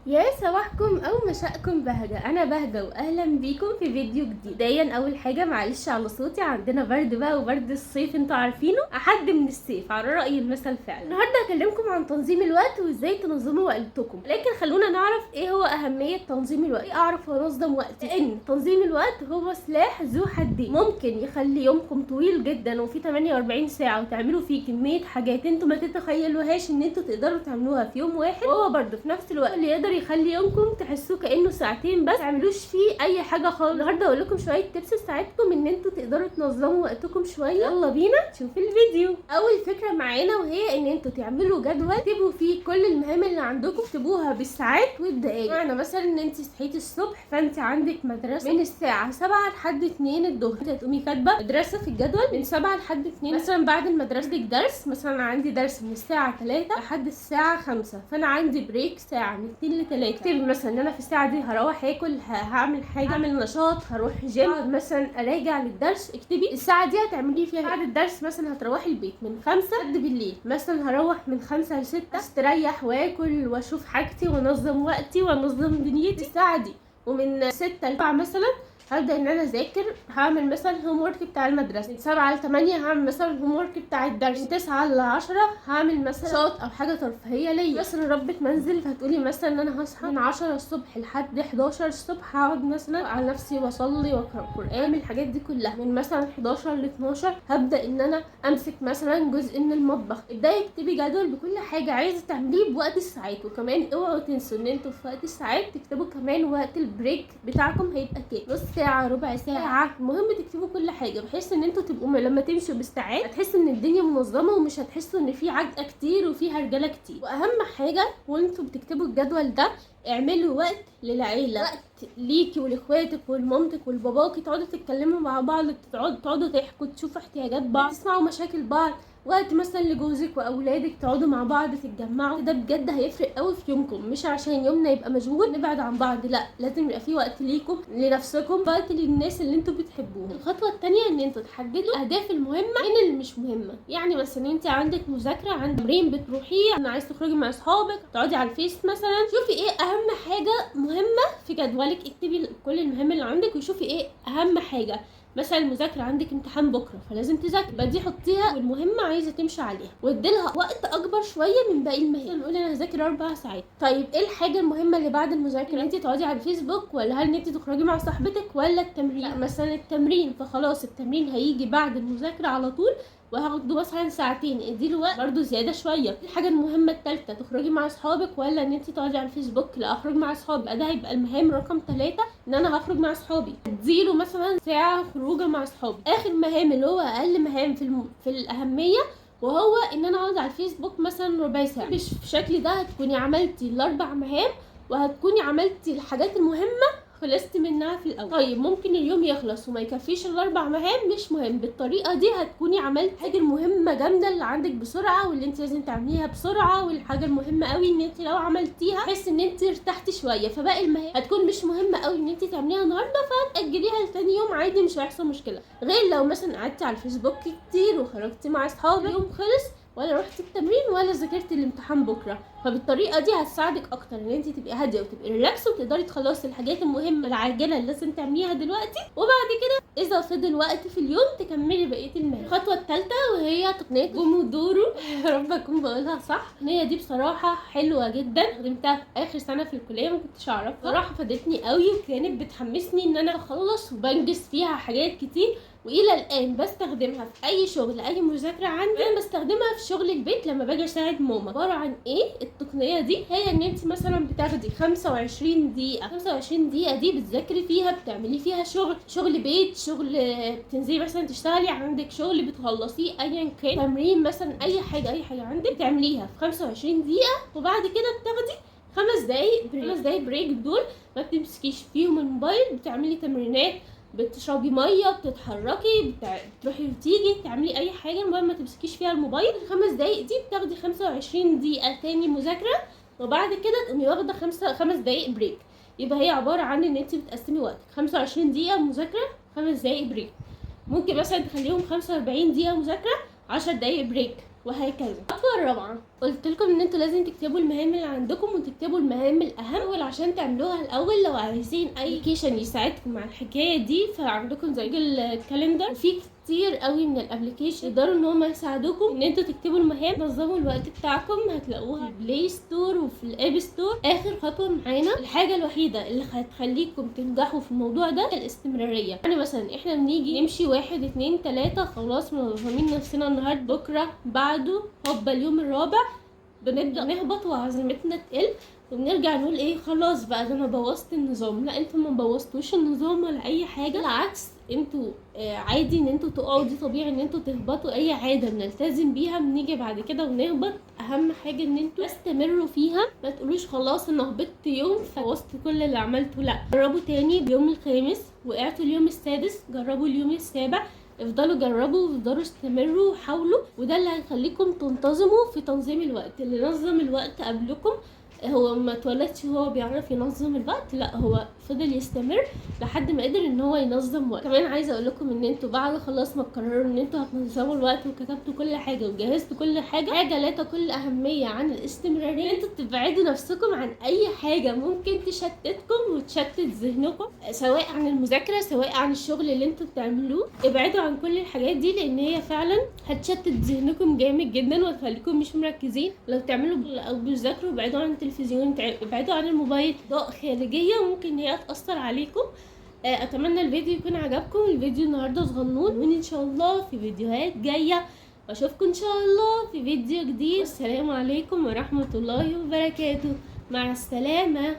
يا صباحكم او مساءكم بهجة، انا بهجة واهلا بيكم في فيديو جديد. بدايا اول حاجة معلش على صوتي، عندنا برد بقى وبرد الصيف انتوا عارفينه، احد من الصيف على رأي المثل فعلا. النهاردة هكلمكم عن تنظيم الوقت وازاي تنظموا وقتكم، لكن خلونا نعرف ايه هو اهمية تنظيم الوقت. ايه اعرف انظم وقتي؟ لان تنظيم الوقت هو سلاح ذو حدين، ممكن يخلي يومكم طويل جدا وفي 48 ساعة وتعملوا فيه كمية حاجات انتوا ما تتخيلوهاش ان انتوا تقدروا تعملوها في يوم واحد، وهو برضه في نفس الوقت اللي يقدر يخلي يومكم تحسوه كانه ساعتين بس تعملوش فيه اي حاجه خالص. النهارده اقول لكم شويه تيبس تساعدكم ان انتوا تقدروا تنظموا وقتكم شويه. يلا بينا نشوف الفيديو. اول فكره معانا وهي ان انتوا تعملوا جدول تكتبوا فيه كل المهام اللي عندكم، تكتبوها بالساعات والدقائق. معنى مثلا ان انت صحيتي الصبح فانت عندك مدرسه من الساعه 7 لحد 2 الظهر، انت هتقومي كاتبه مدرسه في الجدول من 7 لحد 2. مثلا بعد المدرسه عندك درس، مثلا عندي درس من الساعه 3 لحد الساعه 5، فانا عندي بريك ساعه من 2 ل 3. اكتبي مثلا ان انا في الساعه دي هروح اكل، هعمل حاجه، هعمل نشاط، هروح جيم، مثلا اراجع للدرس. اكتبي الساعه دي هتعملي فيها بعد الدرس. مثلا هتروحي البيت من 5 لحد بالليل، مثلا هروح من 5 ل 6 استريح واكل واشوف حاجتي وانظم وقتي وانظم دنيتي الساعه دي. ومن 6 ل 7 مثلا هبدا ان انا اذاكر، هعمل مثلا الهوم ورك بتاع المدرسه. من 7 ل 8 هعمل مثلا الهوم ورك بتاع الدرس. من 9 ل 10 هعمل مثلا نشاط او حاجه ترفيهيه ليا، مثلا ربة منزل، فهتقولي مثلا ان انا هصحى من 10 الصبح لحد 11 الصبح، هقعد مثلا على نفسي واصلي واقرا قران. الحاجات دي كلها من مثلا 11 ل 12 هبدا ان انا امسك مثلا جزء من المطبخ. ابداي اكتبي جدول بكل حاجه عايزه تعمليه بوقت الساعات. وكمان اوعوا تنسوا ان انتوا في وقت الساعات تكتبوا كمان وقت البريك بتاعكم هيبقى كام، نص ساعه، ربع ساعه. المهم تكتبوا كل حاجه بحيث ان انتوا تبقوا لما تمشوا بالساعات هتحسوا ان الدنيا منظمه ومش هتحسوا ان في عجقه كتير وفي هرجله كتير. واهم حاجه وانتوا بتكتبوا الجدول ده، اعملوا وقت للعيله، وقت ليكي ولاخواتك ولمامتك ولباباكي، تقعدوا تتكلموا مع بعض، تقعدوا تحكوا، تشوفوا احتياجات بعض، تسمعوا مشاكل بعض. وقت مثلا لجوزك واولادك تقعدوا مع بعض تتجمعوا. ده بجد هيفرق قوي في يومكم، مش عشان يومنا يبقى مشغول نبعد عن بعض، لا، لازم يبقى في وقت ليكم لنفسكم، وقت للناس اللي انتوا بتحبوهم. الخطوه الثانيه ان انتوا تحددوا الاهداف المهمه من اللي مش مهمه. يعني مثلا انت عندك مذاكره، عندك تمرين بتروحيه، انا عايز تخرجي مع اصحابك، تقعدي على الفيس مثلا، شوفي ايه اهم حاجه مهمه في جدولك. اكتبي كل المهام اللي عندك وشوفي ايه اهم حاجه. مثلا المذاكره عندك امتحان بكره فلازم تذاكري، يبقى دي حطيها والمهمه عايزه تمشي عليها، واديلها وقت اكبر شويه من باقي المهام. نقول انا هذاكر 4 ساعات، طيب ايه الحاجه المهمه اللي بعد المذاكره؟ ان انت تقعدي على الفيسبوك، ولا هل ان انت تخرجي مع صاحبتك، ولا التمرين؟ لا، مثلا التمرين، فخلاص التمرين هيجي بعد المذاكره على طول وهاخده مثلا ساعتين، اديله وقت برضه زياده شويه. الحاجه المهمه الثالثه تخرجي مع اصحابك ولا ان انت تقعدي على الفيسبوك؟ لا، اخرج مع اصحابي، ده هيبقى المهام رقم 3، ان انا هخرج مع اصحابي، اديله مثلا ساعه خروجه مع اصحابي. اخر مهام اللي هو اقل مهام في الاهميه، وهو ان انا اقعد على الفيسبوك مثلا ربع ساعه. مش في الشكل ده هتكوني عملتي الاربع مهام وهتكوني عملتي الحاجات المهمه خلصت منها في الاول. طيب ممكن اليوم يخلص وما يكفيش الاربع مهام، مش مهم، بالطريقه دي هتكوني عملت حاجه المهمه جامده اللي عندك بسرعه واللي انت لازم تعمليها بسرعه. والحاجه المهمه قوي ان انت لو عملتيها تحسي ان انت ارتحتي شويه، فباقي المهام هتكون مش مهمه قوي ان انت تعمليها النهارده فتاجليها لتاني يوم عادي، مش هيحصل مشكله. غير لو مثلا قعدتي على الفيسبوك كتير وخرجتي مع اصحابك، يوم خلص ولا رحتي التمرين ولا ذاكرتي الامتحان بكره. فبالطريقه دي هتساعدك اكتر ان انت تبقي هاديه وتبقي ريلاكس وتقدري تخلصي الحاجات المهمه العاجله اللي لازم تعمليها دلوقتي، وبعد كده اذا فضل وقت في اليوم تكملي بقيه المهام. الخطوه الثالثه وهي تقنيه بومودورو يا رب اكون بقولها صح. التقنيه دي بصراحه حلوه جدا، خدمتها في اخر سنه في الكليه ما كنتش اعرفها، بصراحه فادتني قوي وكانت بتحمسني ان انا اخلص وبنجز فيها حاجات كتير، والى الان بستخدمها في اي شغل، اي مذاكره عندي. انا بستخدمها في شغل البيت لما باجي اساعد ماما. عباره عن ايه التقنيه دي؟ هي ان انت مثلا بتاخدي 25 دقيقه، 25 دقيقه دي بتذاكري فيها، بتعملي فيها شغل بيت، شغل بتنزلي مثلا تشتغلي عندك شغل بتخلصيه ايا كان، تمرين مثلا، اي حاجه عندك بتعمليها في 25 دقيقه. وبعد كده بتاخدي 5 دقايق بريك. 5 دقايق بريك دول ما بتمسكيش فيهم الموبايل، بتعملي تمرينات، بتشربي ميه، بتتحركي، بتروحي وتيجي، تعملي اي حاجه، المهم ما تمسكيش فيها الموبايل. ال5 دقايق دي بتاخدي 25 دقيقه تاني مذاكره، وبعد كده تقومي واخده 5 دقايق بريك. يبقى هي عباره عن ان انت بتقسمي وقتك 25 دقيقه مذاكره، 5 دقايق بريك. ممكن مثلا تخليهم 45 دقيقه مذاكره، 10 دقايق بريك، وهكذا. الخطوه الرابعه قلت لكم ان انتوا لازم تكتبوا المهام اللي عندكم وتكتبوا المهام الاهم عشان تعملوها الاول. لو عايزين اي ابلكيشن يساعدكم مع الحكايه دي فعندكم زي الكالندر، في كتير قوي من الابلكيشن يقدروا ان هم يساعدوكم ان انتوا تكتبوا المهام، تنظموا الوقت بتاعكم. هتلاقوها في البلاي ستور وفي الاب ستور. اخر خطوه معانا الحاجه الوحيده اللي هتخليكم تنجحوا في الموضوع ده الاستمراريه. يعني مثلا احنا بنيجي نمشي 1 2 3 خلاص منظمين نفسنا النهارده بكره بعده، هوبا اليوم الرابع بنبدا نهبط وعزيمتنا تقل وبنرجع نقول ايه خلاص بقى ده انا بوظت النظام. لا، انتوا ما بوظتوش النظام ولا اي حاجه، بالعكس انتوا عادي ان انتوا تقعوا، دي طبيعي ان انتوا تهبطوا. اي عاده بنلتزم بيها بنيجي بعد كده ونهبط. اهم حاجه ان انتوا تستمروا فيها، ما تقولوش خلاص انا هبطت يوم فوظت كل اللي عملته. لا، جربوا تاني اليوم الخامس، وقعتوا اليوم السادس جربوا اليوم السابع، افضلوا جربوا وافضلوا استمروا وحاولوا. وده اللي هيخليكم تنتظموا في تنظيم الوقت. اللي نظم الوقت قبلكم هو ما اتولدش هو بيعرف ينظم الوقت، لا هو فضل يستمر لحد ما قدر ان هو ينظم وقت. كمان عايزه اقول لكم ان انتوا بعد خلاص ما تقرروا ان انتوا هتنظموا الوقت وكتبتوا كل حاجه وجهزتوا كل حاجه لا تقل اهميه عن الاستمراريه، انتوا تبعدوا نفسكم عن اي حاجه ممكن تشتتكم وتشتت ذهنكم، سواء عن المذاكره سواء عن الشغل اللي انتوا بتعملوه. ابعدوا عن كل الحاجات دي لان هي فعلا هتشتت ذهنكم جامد جدا وتخليكم مش مركزين. لو تعملوا او بتذاكروا ابعدوا عن التلفزيون، ابعدوا عن الموبايل، ضوء خارجيه ممكن هي تاثر عليكم. اتمنى الفيديو يكون عجبكم. الفيديو النهارده صغنون، وان شاء الله في فيديوهات جايه واشوفكم ان شاء الله في فيديو جديد. السلام عليكم ورحمه الله وبركاته، مع السلامه.